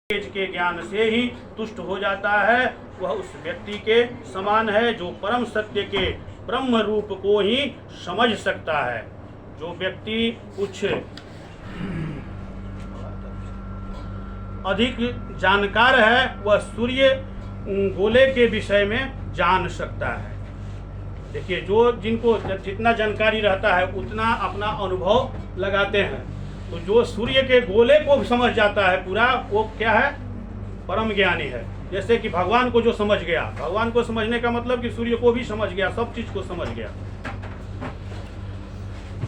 तेज के ज्ञान से ही तुष्ट हो जाता है, वह उस व्यक्ति के समान है जो परम सत्य के ब्रह्म रूप को ही समझ सकता है। जो व्यक्ति कुछ अधिक जानकार है वह सूर्य गोले के विषय में जान सकता है। देखिए, जो जिनको जितना जानकारी रहता है उतना अपना अनुभव लगाते हैं। तो जो सूर्य के गोले को समझ जाता है पूरा, वो क्या है? परम ज्ञानी है। जैसे कि भगवान को जो समझ गया, भगवान को समझने का मतलब कि सूर्य को भी समझ गया, सब चीज को समझ गया।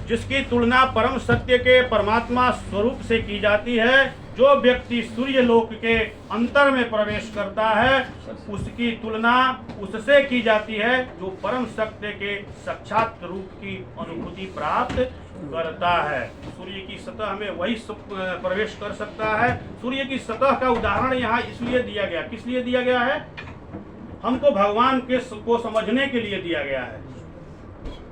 जिसकी तुलना परम सत्य के परमात्मा स्वरूप से की जाती है, जो व्यक्ति सूर्य लोक के अंतर में प्रवेश करता है उसकी तुलना उससे की जाती है जो परम सत्य के साक्षात रूप की अनुभूति प्राप्त करता है। सूर्य की सतह में वही प्रवेश कर सकता है। सूर्य की सतह का उदाहरण यहाँ इसलिए दिया गया, किस लिए दिया गया है? हमको भगवान को समझने के लिए दिया गया है।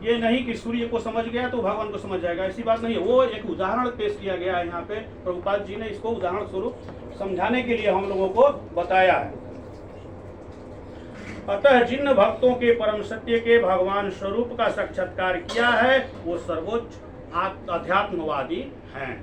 ये नहीं कि सूर्य को समझ गया तो भगवान को समझ जाएगा, ऐसी बात नहीं है। वो एक उदाहरण पेश किया गया है यहाँ पे। प्रभुपाद जी ने इसको उदाहरण स्वरूप समझाने के लिए हम लोगों को बताया है। अतः जिन भक्तों के परम सत्य के भगवान स्वरूप का साक्षात्कार किया है वो सर्वोच्च अध्यात्मवादी हैं।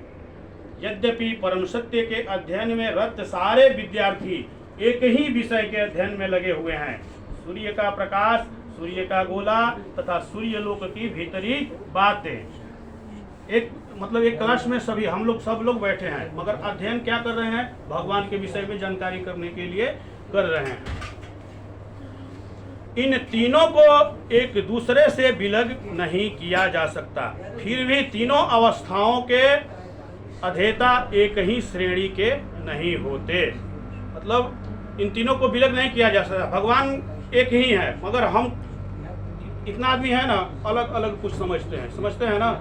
यद्यपि परम सत्य के अध्ययन में रत सारे विद्यार्थी एक ही विषय के अध्ययन में लगे हुए हैं, सूर्य का प्रकाश, सूर्य का गोला तथा सूर्य लोक की भीतरी बातें। एक क्लास में सभी सब लोग बैठे हैं, मगर अध्ययन क्या कर रहे हैं? भगवान के विषय में जानकारी करने के लिए कर रहे हैं। इन तीनों को एक दूसरे से विलग नहीं किया जा सकता, फिर भी तीनों अवस्थाओं के अधेता एक ही श्रेणी के नहीं होते। मतलब इन तीनों को विलग नहीं किया जा सकता। भगवान एक ही है, मगर हम इतना आदमी है ना, अलग अलग कुछ समझते हैं ना।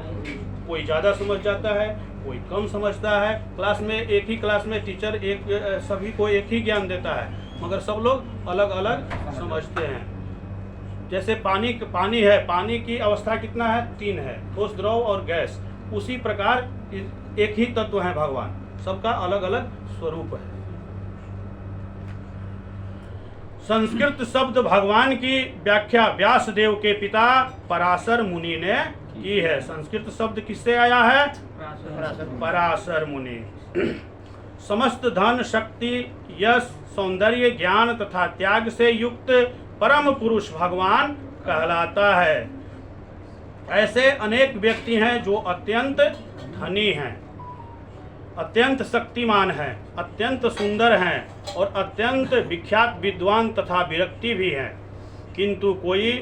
कोई ज़्यादा समझ जाता है, कोई कम समझता है। क्लास में एक ही क्लास में टीचर सभी को एक ही ज्ञान देता है, मगर सब लोग अलग अलग समझते हैं। जैसे पानी है, पानी की अवस्था कितना है? 3 है, ठोस, द्रव और गैस। उसी प्रकार एक ही तत्व है भगवान, सबका अलग अलग स्वरूप है। संस्कृत शब्द भगवान की व्याख्या व्यासदेव के पिता पराशर मुनि ने की है। संस्कृत शब्द किससे आया है? पराशर मुनि। समस्त धन, शक्ति, यश, सौंदर्य, ज्ञान तथा त्याग से युक्त परम पुरुष भगवान कहलाता है। ऐसे अनेक व्यक्ति हैं जो अत्यंत धनी हैं, अत्यंत शक्तिमान हैं, अत्यंत सुंदर हैं और अत्यंत विख्यात विद्वान तथा विरक्ति भी हैं, किंतु कोई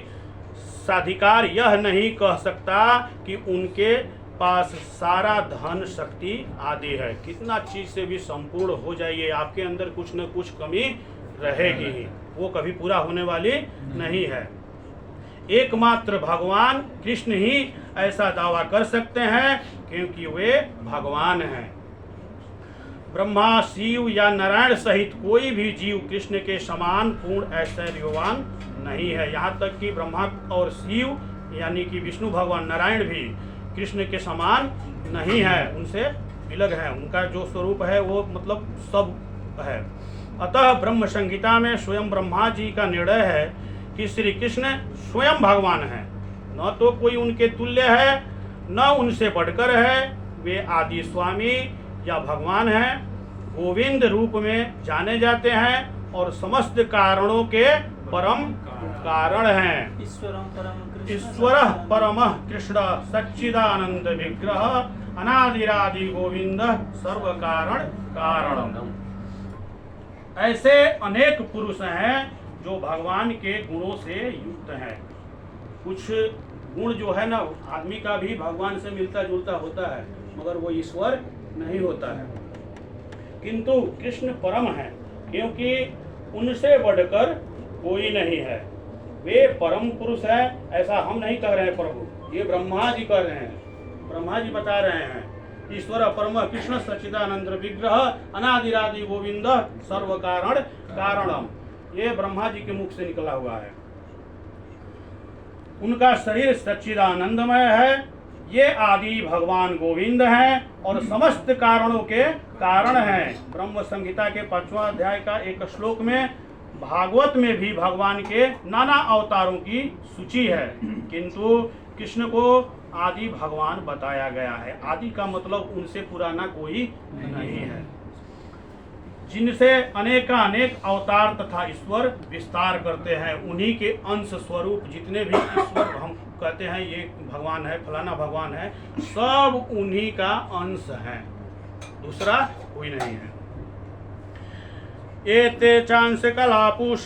साधिकार यह नहीं कह सकता कि उनके पास सारा धन, शक्ति आदि है। कितना चीज से भी संपूर्ण हो जाइए, आपके अंदर कुछ न कुछ कमी रहेगी ही, वो कभी पूरा होने वाली नहीं है। एकमात्र भगवान कृष्ण ही ऐसा दावा कर सकते हैं क्योंकि वे भगवान हैं। ब्रह्मा, शिव या नारायण सहित कोई भी जीव कृष्ण के समान पूर्ण ऐश्वर्यवान नहीं है। यहाँ तक कि ब्रह्मा और शिव यानी कि विष्णु भगवान, नारायण भी कृष्ण के समान नहीं है, उनसे अलग है। उनका जो स्वरूप है वो सब है। अतः ब्रह्म संहिता में स्वयं ब्रह्मा जी का निर्णय है कि श्री कृष्ण स्वयं भगवान है, न तो कोई उनके तुल्य है न उनसे बढ़कर है। वे आदि स्वामी या भगवान हैं, गोविंद रूप में जाने जाते हैं और समस्त कारणों के परम कारण हैं। ईश्वर परम कृष्ण सच्चिदानंद विग्रह अनादिरादि गोविंद सर्व कारण कारणम। ऐसे अनेक पुरुष हैं जो भगवान के गुणों से युक्त हैं। कुछ गुण जो है ना, आदमी का भी भगवान से मिलता जुलता होता है, मगर वो ईश्वर नहीं होता है। किंतु कृष्ण परम है क्योंकि उनसे बढ़कर कोई नहीं है। वे परम पुरुष है, ऐसा हम नहीं कह रहे हैं प्रभु, ये ब्रह्मा जी कह रहे हैं। ब्रह्मा जी बता रहे हैं ईश्वर परम कृष्ण सच्चिदानंद विग्रह अनादिरादि गोविंद सर्व कारण कारणम। ये ब्रह्मा जी के मुख से निकला हुआ है। उनका शरीर सच्चिदानंदमय है। ये आदि भगवान गोविंद हैं और समस्त कारणों के कारण हैं। ब्रह्म संहिता के 5वां अध्याय का एक श्लोक में भागवत में भी भगवान के नाना अवतारों की सूची है, किंतु कृष्ण को आदि भगवान बताया गया है। आदि का मतलब उनसे पुराना कोई नहीं है, जिनसे अनेकानेक अवतार तथा ईश्वर विस्तार करते हैं। उन्हीं के अंश स्वरूप जितने भी ईश्वर हम कहते हैं ये भगवान है, फलाना भगवान है, सब उन्हीं का अंश है, दूसरा कोई नहीं है। एते चांस कलापुष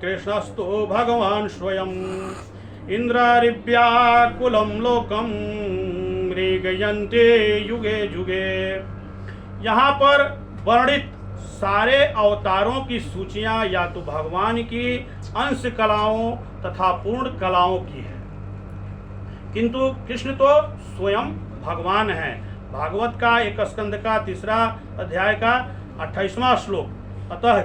कृष्णस्तु भगवान स्वयं इंद्रारिव्याकुलं लोकम मृगयन्ते युगे युगे। यहाँ पर वर्णित सारे अवतारों की सूचियां या तो भगवान की अंश कलाओं तथा पूर्ण कलाओं की है, किंतु कृष्ण तो स्वयं भगवान है। भागवत का एक स्कंद का 3 अध्याय का 28वां श्लोक, अतः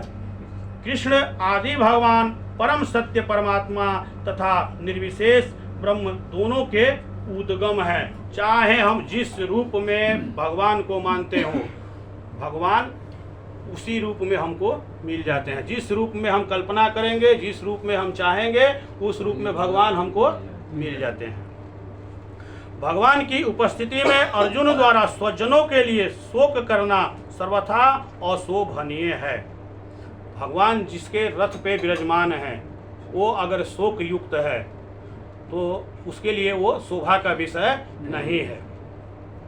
कृष्ण आदि भगवान परम सत्य परमात्मा तथा निर्विशेष ब्रह्म दोनों के उद्गम है। चाहे हम जिस रूप में भगवान को मानते हो, भगवान उसी रूप में हमको मिल जाते हैं। जिस रूप में हम कल्पना करेंगे, जिस रूप में हम चाहेंगे, उस रूप में भगवान हमको मिल जाते हैं। भगवान की उपस्थिति में अर्जुन द्वारा स्वजनों के लिए शोक करना सर्वथा अशोभनीय है। भगवान जिसके रथ पे विराजमान है, वो अगर शोक युक्त है तो उसके लिए वो शोभा का विषय नहीं है।